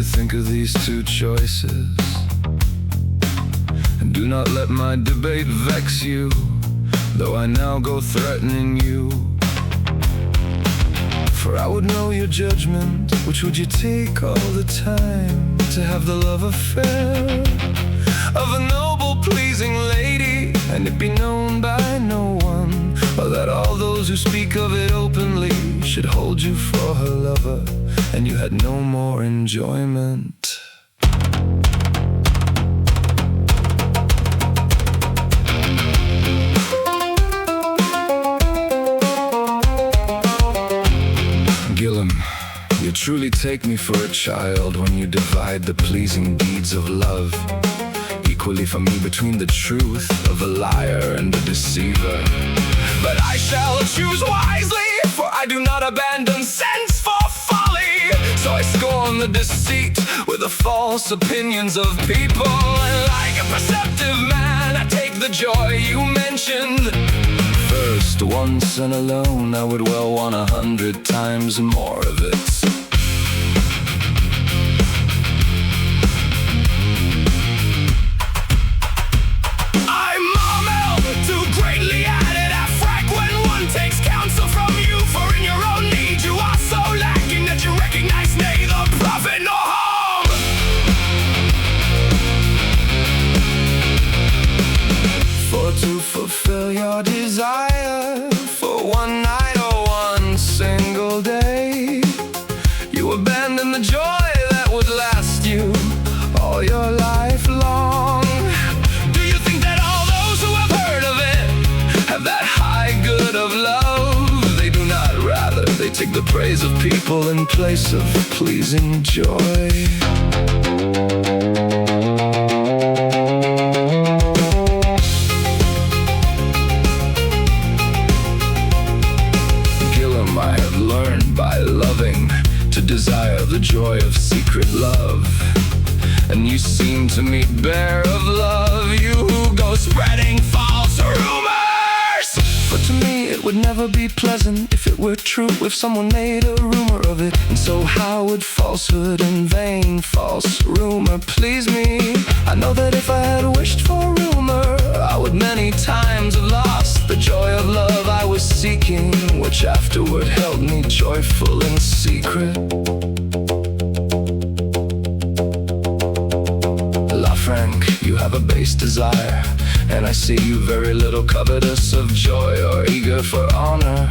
you think of these two choices? And do not let my debate vex you, though I now go threatening you. For I would know your judgment. Which would you take all the time? To have the love affair of a noble, pleasing lady, and it be known by no one, or that all those who speak of it openly should hold you for her lover, and you had no more enjoyment. Gillam, you truly take me for a child when you divide the pleasing deeds of love equally for me between the truth of a liar and a deceiver. But I shall choose wisely, for I do not abandon sense for folly. So I scorn the deceit with the false opinions of people, and like a perceptive man I take the joy you mentioned. First, once and alone, I would well want 100 times more of it. I'm Marmel, too greatly added at frack when one takes counsel from you. For in your own need you are so lacking that you recognize neither profit nor harm. For to fulfill your desire for one night or one single day, you abandon the joy that would last you all your life long. Do you think that all those who have heard of it have that high good of love? They do not, rather they take the praise of people in place of pleasing joy. I have learned by loving to desire the joy of secret love, and you seem to me bare of love, you who go spreading false rumors. For to me it would never be pleasant if it were true, if someone made a rumor of it. And so how would falsehood and vain false rumor please me? I know that if I had wished for rumor, I would many times have lost the joy of love I was seeking, which afterward held me joyful in secret. Lafranc, you have a base desire, and I see you very little covetous of joy or eager for honor,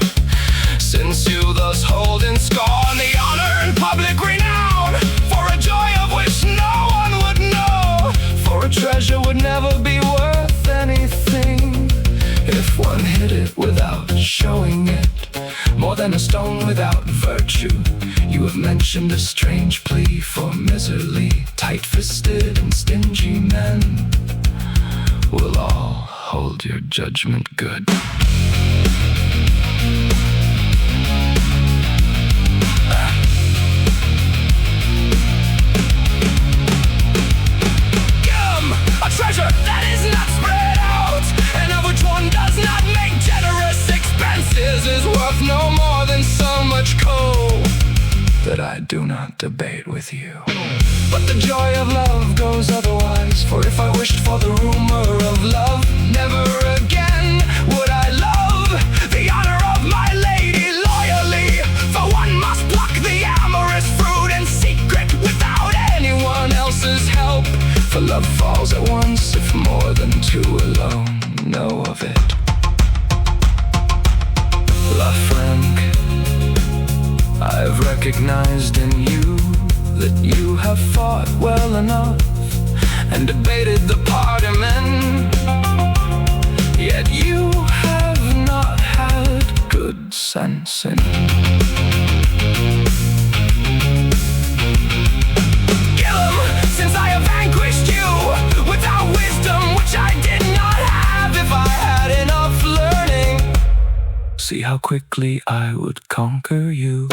since you thus hold in scorn the honor and public renown for a joy of which no one would know. For a treasure would never be worth anything if one hid it without showing it, more than a stone without virtue. You have mentioned a strange plea for miserly, tight-fisted and stingy men. We'll all hold your judgment good. A treasure that is not spread out, and of which one does not make generous expenses, is worth no more than so much coal that I do not debate with you. But the joy of love goes otherwise, for if I wished for the rumor of love, never again would I love the honor of my lady loyally. For one must pluck the amorous fruit in secret without anyone else's help. For love falls at once if more than two alone know of it. Lafranc, I've recognized in you that you have fought well enough and debated the party men, yet you have not had good sense in since I have vanquished you without wisdom, which I did not have if I had enough learning. See how quickly I would conquer you.